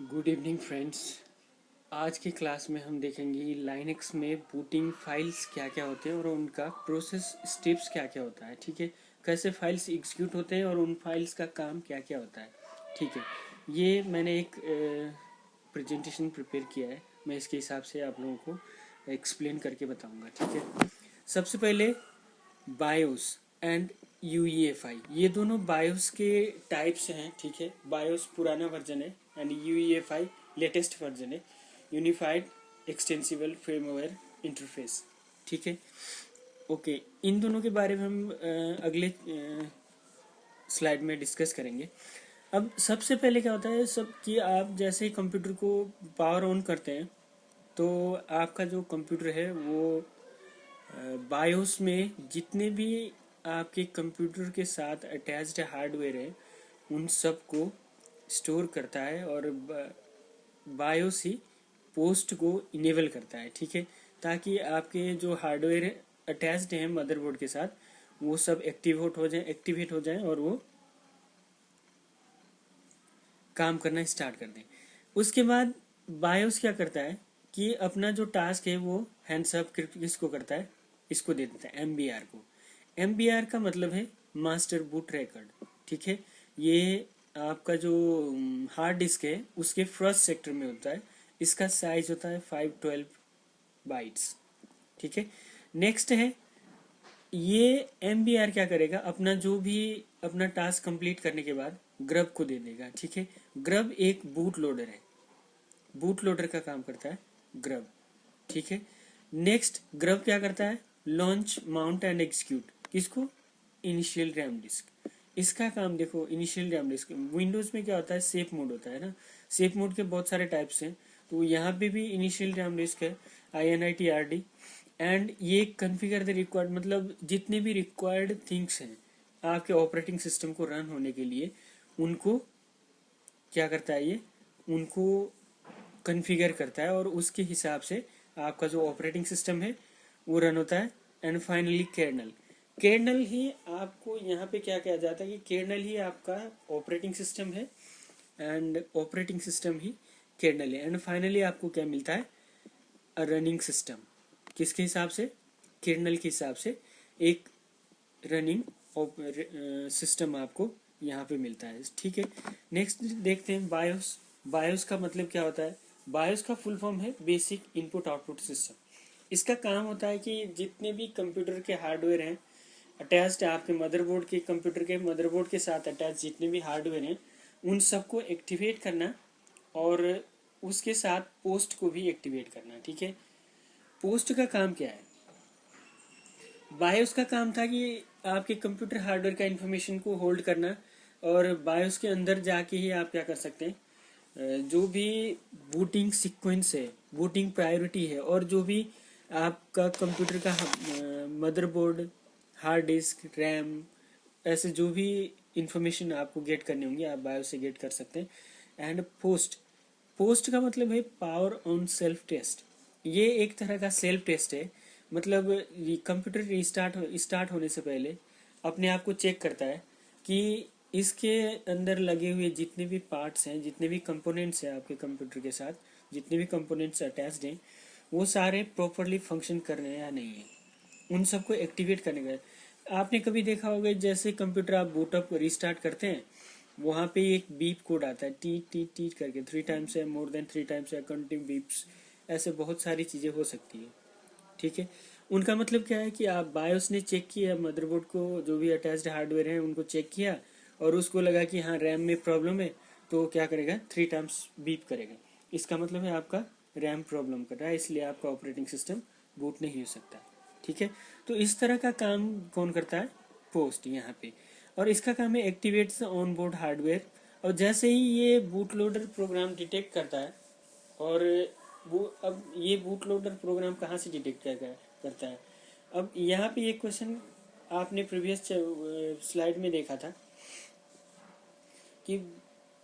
Good evening friends. आज की class में हम देखेंगे लाइनक्स में बूटिंग फाइल्स क्या क्या होते हैं और उनका प्रोसेस स्टेप्स क्या क्या होता है। ठीक है, कैसे फाइल्स एग्जीक्यूट होते हैं और उन फाइल्स का काम क्या क्या होता है। ठीक है, ये मैंने एक प्रेजेंटेशन प्रिपेयर किया है, मैं इसके हिसाब से आप लोगों को एक्सप्लेन करके बताऊंगा। ठीक है, सबसे पहले बायोस एंड यूईएफआई, ये दोनों बायोस के टाइप्स हैं। ठीक है, बायोस पुराना वर्जन है एंड यूईएफआई लेटेस्ट वर्जन है, यूनिफाइड एक्सटेंसिबल फर्मवेयर इंटरफेस। ठीक है, ओके, इन दोनों के बारे में हम अगले स्लाइड में डिस्कस करेंगे। अब सबसे पहले क्या होता है सब कि आप जैसे ही कंप्यूटर को पावर ऑन करते हैं तो आपका जो कंप्यूटर है वो बायोस में जितने भी आपके कंप्यूटर के साथ अटैच्ड हार्डवेयर है उन सब को स्टोर करता है और बायोस ही पोस्ट को इनेबल करता है। ठीक है, ताकि आपके जो हार्डवेयर अटैच्ड हैं मदरबोर्ड के साथ वो सब एक्टिवेट हो जाए और वो काम करना स्टार्ट कर दें। उसके बाद बायोस क्या करता है कि अपना जो टास्क है वो हैंड्स अप किसको करता है, इसको दे देता है एमबीआर को। एमबीआर का मतलब है मास्टर बूट रिकॉर्ड। ठीक है, ये आपका जो हार्ड डिस्क है उसके फर्स्ट सेक्टर में होता है। इसका साइज होता है 512 बाइट्स। ठीक है, नेक्स्ट है ये एमबीआर क्या करेगा, अपना जो भी अपना टास्क कंप्लीट करने के बाद ग्रब को दे देगा। ठीक है, ग्रब एक बूट लोडर है, बूट लोडर का काम करता है ग्रब। ठीक है, नेक्स्ट ग्रब क्या करता है, लॉन्च माउंट एंड एग्जीक्यूट किसको, इनिशियल रैम डिस्क। इसका काम देखो, इनिशियल रैम डिस्क विंडोज में क्या होता है, सेफ मोड होता है ना, सेफ मोड के बहुत सारे टाइप्स हैं, तो यहाँ पे भी इनिशियल रैम डिस्क है INITRD। एंड ये कन्फिगर द रिक्वायर्ड, मतलब जितने भी रिक्वायर्ड थिंग्स हैं आपके ऑपरेटिंग सिस्टम को रन होने के लिए उनको क्या करता है, ये उनको कन्फिगर करता है और उसके हिसाब से आपका जो ऑपरेटिंग सिस्टम है वो रन होता है। एंड फाइनली कर्नल, कर्नल ही आपको यहाँ पे क्या किया जाता है कि कर्नल ही आपका ऑपरेटिंग सिस्टम है एंड ऑपरेटिंग सिस्टम ही कर्नल है। एंड फाइनली आपको क्या मिलता है, रनिंग सिस्टम। किसके हिसाब से, कर्नल के हिसाब से एक रनिंग सिस्टम आपको यहाँ पे मिलता है। ठीक है, नेक्स्ट देखते हैं बायोस। बायोस का मतलब क्या होता है, बायोस का फुल फॉर्म है बेसिक इनपुट आउटपुट सिस्टम। इसका काम होता है कि जितने भी कंप्यूटर के हार्डवेयर हैं अटैच्ड आपके मदरबोर्ड के, कंप्यूटर के मदरबोर्ड के साथ अटैच जितने भी हार्डवेयर हैं उन सबको एक्टिवेट करना और उसके साथ पोस्ट को भी एक्टिवेट करना। ठीक है, पोस्ट का काम क्या है, बायोस का काम था कि आपके कंप्यूटर हार्डवेयर का इंफॉर्मेशन को होल्ड करना और बायोस के अंदर जाके ही आप क्या कर सकते हैं, जो भी बूटिंग सीक्वेंस है, बूटिंग प्रायोरिटी है और जो भी आपका कंप्यूटर का मदरबोर्ड, हार्ड डिस्क, रैम, ऐसे जो भी इंफॉर्मेशन आपको गेट करनी होंगी आप बायोस से गेट कर सकते हैं। एंड पोस्ट, पोस्ट का मतलब है पावर ऑन सेल्फ टेस्ट। ये एक तरह का सेल्फ टेस्ट है, मतलब कंप्यूटर स्टार्ट होने से पहले अपने आप को चेक करता है कि इसके अंदर लगे हुए जितने भी पार्ट्स हैं, जितने भी कंपोनेंट्स हैं आपके कंप्यूटर के साथ, जितने भी कंपोनेंट्स अटैच्ड हैं वो सारे प्रॉपरली फंक्शन कर रहे हैं या नहीं है, उन सबको एक्टिवेट करने का। आपने कभी देखा होगा जैसे कंप्यूटर आप बूटअप रिस्टार्ट करते हैं वहाँ पे एक बीप कोड आता है, टी टी टी करके, 3 टाइम्स है, मोर देन 3 टाइम्स है, कंटिन्यू बीप्स, ऐसे बहुत सारी चीज़ें हो सकती है। ठीक है, उनका मतलब क्या है कि आप बायोस ने चेक किया मदरबोर्ड को, जो भी अटैच्ड हार्डवेयर है उनको चेक किया और उसको लगा कि हाँ रैम में प्रॉब्लम है, तो क्या करेगा, 3 टाइम्स बीप करेगा। इसका मतलब है आपका रैम प्रॉब्लम कर रहा है, इसलिए आपका ऑपरेटिंग सिस्टम बूट नहीं हो सकता। ठीक है, तो इस तरह का काम कौन करता है, पोस्ट यहाँ पे। और इसका काम है activate the on board hardware. और जैसे ही ये बूट लोडर प्रोग्राम डिटेक्ट करता है, और वो अब ये बूट लोडर प्रोग्राम कहाँ से डिटेक्ट करता है। अब यहाँ पे एक क्वेश्चन आपने प्रीवियस स्लाइड में देखा था कि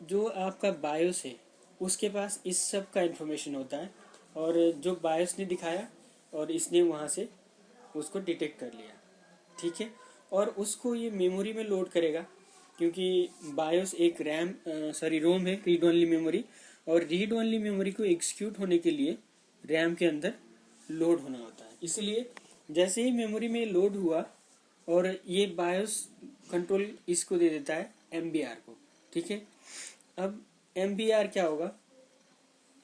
जो आपका बायोस है उसके पास इस सब का इंफॉर्मेशन होता है और जो बायोस ने दिखाया और इसने वहाँ से उसको डिटेक्ट कर लिया। ठीक है, और उसको ये मेमोरी में लोड करेगा क्योंकि बायोस एक रोम है, रीड ओनली मेमोरी, और रीड ओनली मेमोरी को एग्जीक्यूट होने के लिए रैम के अंदर लोड होना होता है। इसलिए जैसे ही मेमोरी में लोड हुआ और ये बायोस कंट्रोल इसको दे देता है MBR को, ठीक है। अब MBR क्या होगा,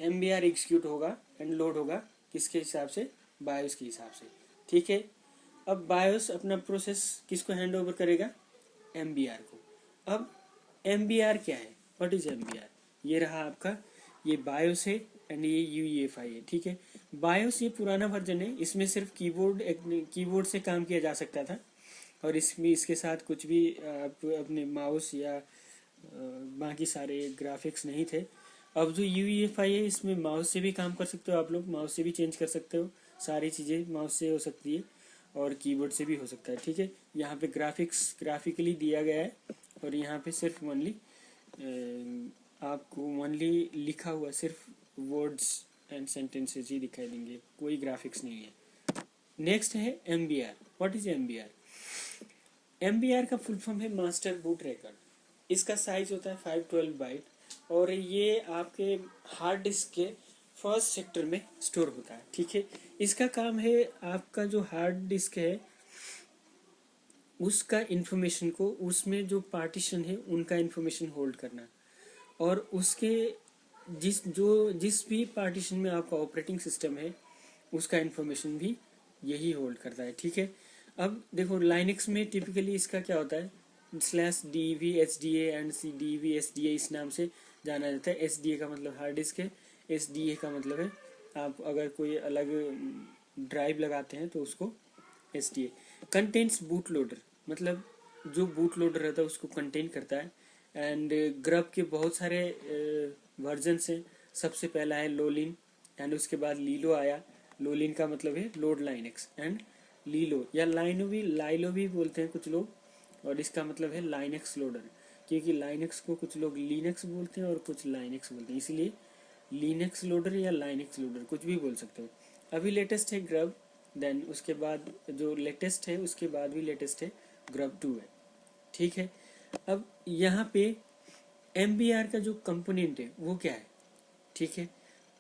MBR एग्जीक्यूट होगा एंड लोड होगा किसके हिसाब से, बायोस के हिसाब से, ठीक है। अब बायोस अपना प्रोसेस किसको हैंड ओवर करेगा, MBR को। अब MBR क्या है, व्हाट इज MBR, ये रहा आपका, ये बायोस है एंड ये UEFI है, ठीक है। बायोस ये पुराना वर्जन है, इसमें सिर्फ कीबोर्ड से काम किया जा सकता था और इसमें इसके साथ कुछ भी आप अपने माउस या बाकी सारे ग्राफिक्स नहीं थे। अब जो UEFI है इसमें माउस से भी काम कर सकते हो आप लोग, माउस से भी चेंज कर सकते हो, सारी चीज़ें माउस से हो सकती है और कीबोर्ड से भी हो सकता है, ठीक है। यहाँ पे ग्राफिकली दिया गया है और यहाँ पे सिर्फ ओनली आपको ओनली लिखा हुआ सिर्फ वर्ड्स एंड सेंटेंसेस ही दिखाई देंगे, कोई ग्राफिक्स नहीं है। नेक्स्ट है MBR। What is MBR? MBR का फुल फॉर्म है मास्टर बूट रिकॉर्ड। इसका साइज होता है 512 बाइट और ये आपके हार्ड डिस्क के फर्स्ट सेक्टर में स्टोर होता है, ठीक है। इसका काम है आपका जो हार्ड डिस्क है उसका इंफॉर्मेशन को, उसमें जो पार्टीशन है उनका इंफॉर्मेशन होल्ड करना और उसके जिस भी पार्टीशन में आपका ऑपरेटिंग सिस्टम है उसका इंफॉर्मेशन भी यही होल्ड करता है, ठीक है। अब देखो लाइनक्स में टिपिकली इसका क्या होता है, /DVHDA एंड DVSDA इस नाम से जाना जाता है। SDA का मतलब हार्ड डिस्क है, SDA का मतलब है आप अगर कोई अलग ड्राइव लगाते हैं तो उसको SDA। कंटेन्स बूट लोडर, मतलब जो बूट लोडर रहता है उसको कंटेन करता है। एंड ग्रब के बहुत सारे वर्जन हैं। सबसे पहला है लोलिन एंड उसके बाद लीलो आया। लोलिन का मतलब है लोड लाइनक्स एंड लीलो या लाइलो भी बोलते हैं कुछ लोग, और इसका मतलब है लाइनक्स लोडर, क्योंकि लाइनक्स को कुछ लोग लिनक्स बोलते हैं और कुछ लाइनक्स बोलते हैं, इसलिए लिनक्स लोडर या लाइनक्स लोडर कुछ भी बोल सकते हो। अभी लेटेस्ट है ग्रब, देन उसके बाद जो लेटेस्ट है उसके बाद भी लेटेस्ट है ग्रब 2 है, ठीक है। अब यहाँ पे MBR का जो कंपोनेंट है वो क्या है, ठीक है।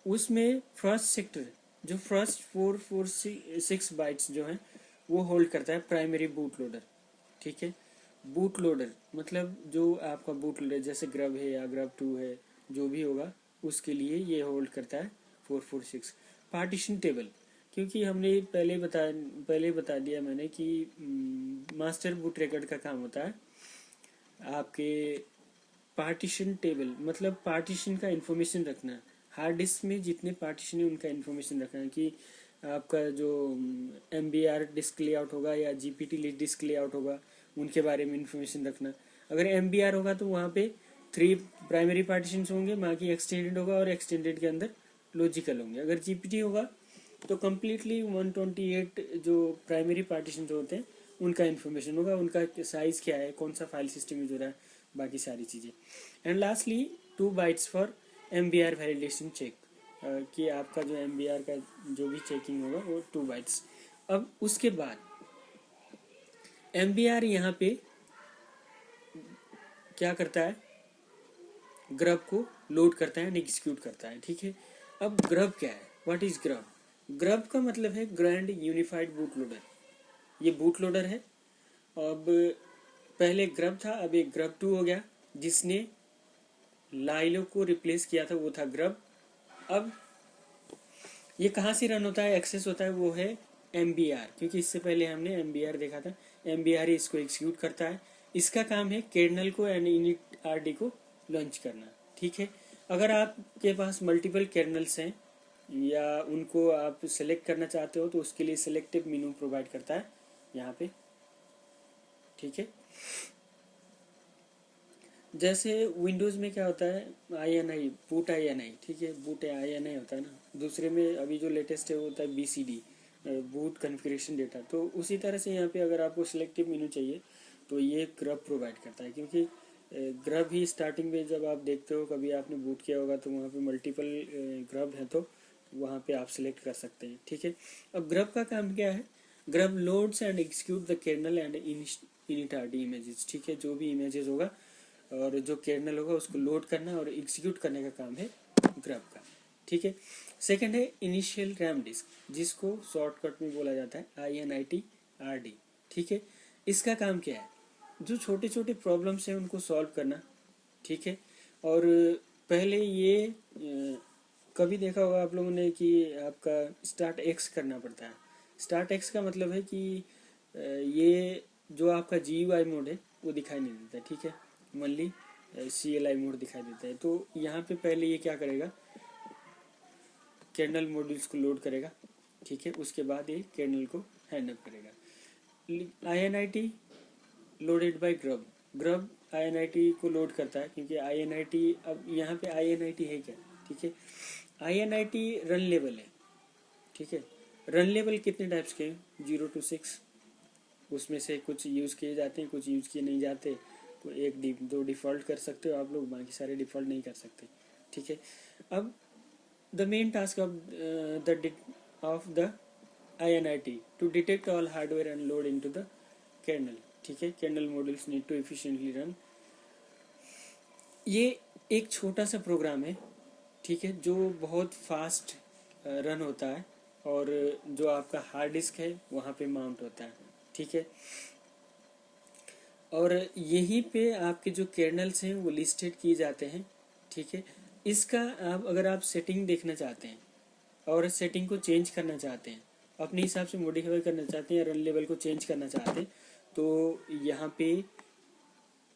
उसमें फर्स्ट सेक्टर जो फर्स्ट 446 बाइट्स जो है वो होल्ड करता है प्राइमरी बूट लोडर, ठीक है। बूट लोडर मतलब जो आपका बूट लोडर जैसे ग्रब है या ग्रब 2 है जो भी होगा उसके लिए ये होल्ड करता है 446। पार्टीशन टेबल, क्योंकि हमने पहले बता दिया मैंने कि मास्टर बूट रिकॉर्ड का काम होता है आपके पार्टीशन टेबल, मतलब पार्टीशन का इंफॉर्मेशन रखना, हार्ड डिस्क में जितने पार्टीशन है उनका इंफॉर्मेशन रखना है कि आपका जो MBR डिस्क लेआउट होगा या GPT डिस्क लेआउट होगा उनके बारे में इंफॉर्मेशन रखना। अगर MBR होगा तो वहाँ पे 3 प्राइमरी पार्टीशन होंगे, बाकी एक्सटेंडेड होगा और एक्सटेंडेड के अंदर लॉजिकल होंगे। अगर GPT होगा तो कम्प्लीटली 128 जो प्राइमरी पार्टीशन होते हैं उनका इन्फॉर्मेशन होगा, उनका साइज क्या है, कौन सा फाइल सिस्टम यूज हो रहा है, बाकी सारी चीज़ें। And lastly 2 bytes for MBR validation check, कि आपका जो MBR का जो भी चेकिंग होगा वो 2 बाइट्स। अब उसके बाद MBR यहाँ पे क्या करता है, ग्रब को लोड करता है, एग्जीक्यूट करता है, ठीक है। अब ग्रब क्या है, व्हाट इज ग्रब? ग्रब का मतलब है ग्रैंड यूनिफाइड बूट लोडर। ये बूट लोडर है। अब पहले ग्रब था, अब एक ग्रब 2 हो गया, जिसने लाइलो को रिप्लेस किया था, वो था ग्रब। अब ये कहाँ से रन होता है, एक्सेस होता है, वो है MBR, क्योंकि इससे पहले हमने MBR देखा था। MBR ही इसको एग्जीक्यूट करता है। इसका काम है कर्नल को एंड initRD को लॉन्च करना, ठीक है। अगर आपके पास मल्टीपल कर्नल्स हैं या उनको आप सेलेक्ट करना चाहते हो तो उसके लिए सेलेक्टिव मेनू प्रोवाइड करता है यहाँ पे, ठीक है। जैसे विंडोज़ में क्या होता है INI, बूट INI, ठीक है, बूट INI होता है ना। दूसरे में अभी जो लेटेस्ट है वो होता है BCD, बूट कॉन्फ़िगरेशन डेटा। तो उसी तरह से यहाँ पे अगर आपको सिलेक्टिव मेनू चाहिए तो ये ग्रब प्रोवाइड करता है, क्योंकि ग्रब ही स्टार्टिंग में जब आप देखते हो, कभी आपने बूट किया होगा तो वहाँ पे मल्टीपल ग्रब है तो वहाँ पे आप सिलेक्ट कर सकते हैं, ठीक है। अब ग्रब का काम क्या है, GRUB loads and execute the kernel and initRD images, ठीक है। जो भी इमेजेस होगा और जो कर्नल होगा उसको लोड करना और एग्जीक्यूट करने का काम है ग्रब का, ठीक है। सेकंड है इनिशियल रैम डिस्क, जिसको शॉर्टकट में बोला जाता है INIT-RD, ठीक है। इसका काम क्या है, जो छोटे छोटे प्रॉब्लम्स हैं उनको सॉल्व करना, ठीक है। और पहले ये कभी देखा होगा आप लोगों ने कि आपका स्टार्ट एक्स करना पड़ता है। स्टार्ट एक्स का मतलब है कि ये जो आपका GUI मोड है वो दिखाई नहीं देता, ठीक है। मनली CLI मोड दिखाई देता है। तो यहाँ पे पहले ये क्या करेगा, कर्नल मॉड्यूल्स को लोड करेगा, ठीक है। उसके बाद ये कर्नल को हैंडअप करेगा। INIT loaded by GRUB, GRUB INIT को लोड करता है, क्योंकि INIT, अब यहाँ पे INIT है क्या, ठीक है। INIT रन लेवल है, ठीक है। रन लेवल कितने टाइप्स के हैं, 0 to 6, उसमें से कुछ यूज़ किए जाते हैं, कुछ यूज़ किए नहीं जाते। एक दो डिफ़ॉल्ट कर सकते हो आप लोग, बाकी सारे डिफ़ॉल्ट नहीं कर सकते, ठीक है। अब the main task of the INIT to detect all hardware and load into the kernel, ठीक है। Kernel modules need to efficiently run. ये एक छोटा सा प्रोग्राम है, ठीक है, जो बहुत फास्ट रन होता है और जो आपका हार्ड डिस्क है वहाँ पे माउंट होता है, ठीक है। और यहीं पे आपके जो कर्नल्स हैं वो लिस्टेड किए जाते हैं, ठीक है। इसका अगर आप सेटिंग देखना चाहते हैं और सेटिंग को चेंज करना चाहते हैं, अपने हिसाब से मॉडिफाई करना चाहते हैं, रन लेवल को चेंज करना चाहते हैं, तो यहाँ पे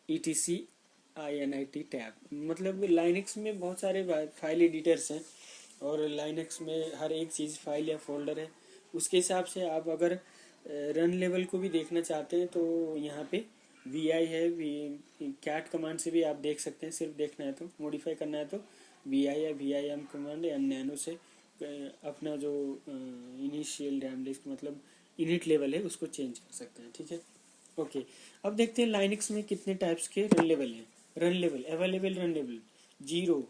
ETC INIT टैब, मतलब लाइनक्स में बहुत सारे फाइल एडिटर्स हैं और लाइनक्स में हर एक चीज़ फाइल या फोल्डर है। उसके हिसाब से आप अगर रन लेवल को भी देखना चाहते हैं तो यहाँ पे VI है, कैट कमांड से भी आप देख सकते हैं। सिर्फ देखना है तो, मॉडिफाई करना है तो VI या VIM कमांड या नैनो से अपना जो इनिशियल रैम डिस्क मतलब इनिट लेवल है उसको चेंज कर सकते हैं, ठीक है। ओके, अब देखते हैं लाइनक्स में कितने टाइप्स के रन लेवल हैं। Run level, available run level 0।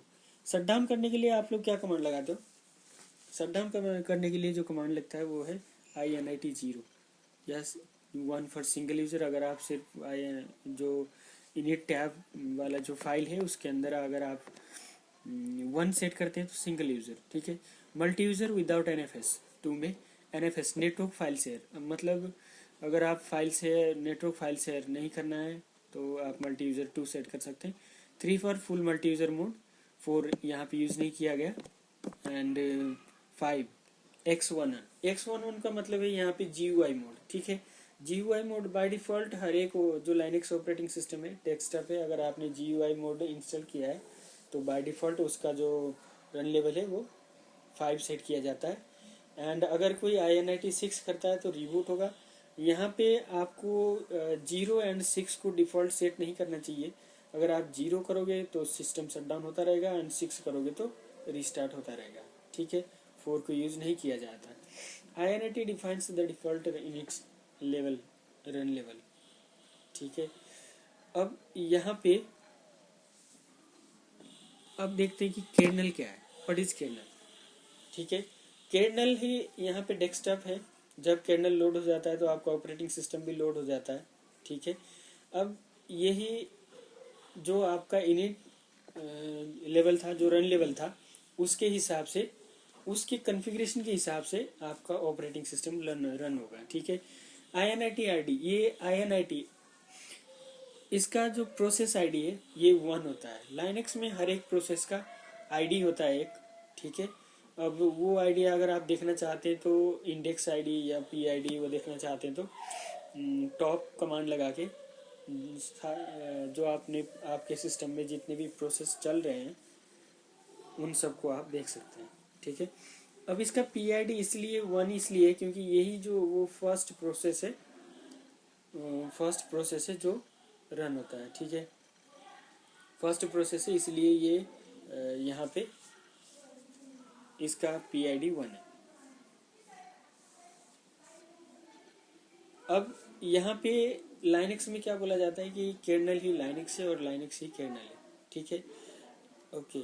Shut down करने के लिए आप लोग क्या कमांड लगाते हो, शट डाउन करने के लिए जो कमांड लगता है वो है INIT 0 या 1 फॉर सिंगल यूज़र। अगर आप सिर्फ जो इनिट टैब वाला जो फाइल है उसके अंदर अगर आप 1 सेट करते हैं तो सिंगल यूज़र, ठीक है। मल्टी यूज़र विदाउट NFS 2 में NFS नेटवर्क फाइल शेयर, मतलब अगर आप file share network file share नहीं करना है तो आप मल्टी यूज़र 2 सेट कर सकते हैं। 3 for full multi user mode, 4 यहाँ पे यूज़ नहीं किया गया। एंड 5 X11 का मतलब है यहाँ पे GUI मोड, ठीक है। GUI मोड बाय डिफ़ॉल्ट हर एक जो लाइनक्स ऑपरेटिंग सिस्टम है डेस्कटॉप है, अगर आपने GUI मोड इंस्टॉल किया है तो बाय डिफ़ॉल्ट उसका जो रन लेवल है वो 5 सेट किया जाता है। एंड अगर कोई INIT 6 करता है तो रिबूट होगा। यहाँ पे आपको 0 एंड 6 को डिफ़ॉल्ट सेट नहीं करना चाहिए। अगर आप 0 करोगे तो सिस्टम शटडाउन होता रहेगा एंड 6 करोगे तो रिस्टार्ट होता रहेगा, ठीक है। 4 को यूज़ नहीं किया जाता। INIT defines the default init level run level, ठीक है। अब यहाँ पे अब देखते हैं कि कर्नल क्या है, व्हाट इज कर्नल, ठीक है। कर्नल ही यहाँ पे डेस्कटॉप है। जब कर्नल लोड हो जाता है तो आपका ऑपरेटिंग सिस्टम भी लोड हो जाता है, ठीक है। अब यही जो आपका इनिट लेवल था, जो रन लेवल था, उसके हिसाब से उसके कॉन्फ़िगरेशन के हिसाब से आपका ऑपरेटिंग सिस्टम रन होगा, ठीक है। INIT-RD, ये INIT इसका जो प्रोसेस आईडी है ये 1 होता है। लाइनक्स में हर एक प्रोसेस का आईडी होता है एक, ठीक है। अब वो आईडी अगर आप देखना चाहते हैं तो इंडेक्स आईडी या PID वो देखना चाहते हैं तो टॉप कमांड लगा के जो आपके सिस्टम में जितने भी प्रोसेस चल रहे हैं उन सबको आप देख सकते हैं, ठीक है। अब इसका PID इसलिए 1 इसलिए क्योंकि यही जो वो फर्स्ट प्रोसेस है जो रन होता है, ठीक है। फर्स्ट प्रोसेस है इसलिए ये यहाँ पे इसका PID 1 है। अब यहाँ पे लाइनक्स में क्या बोला जाता है कि कर्नल ही लाइनक्स है और लाइनक्स ही कर्नल है, ठीक है। ओके,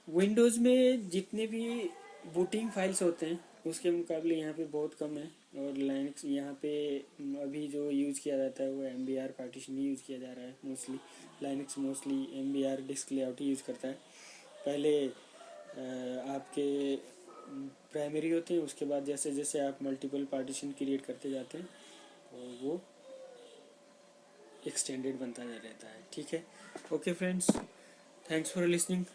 विंडोज़ में जितने भी बूटिंग फाइल्स होते हैं उसके मुकाबले यहाँ पे बहुत कम है। और लाइनक्स यहाँ पे अभी जो यूज़ किया जाता है वो MBR पार्टीशन ही यूज़ किया जा रहा है mostly. Linux mostly MBR disk layout ही यूज़ करता है। पहले आपके प्राइमरी होते हैं। उसके बाद जैसे जैसे आप मल्टीपल पार्टीशन क्रिएट करते जाते हैं वो एक्सटेंडेड बनता रहता है। ठीक है, okay friends, thanks for listening.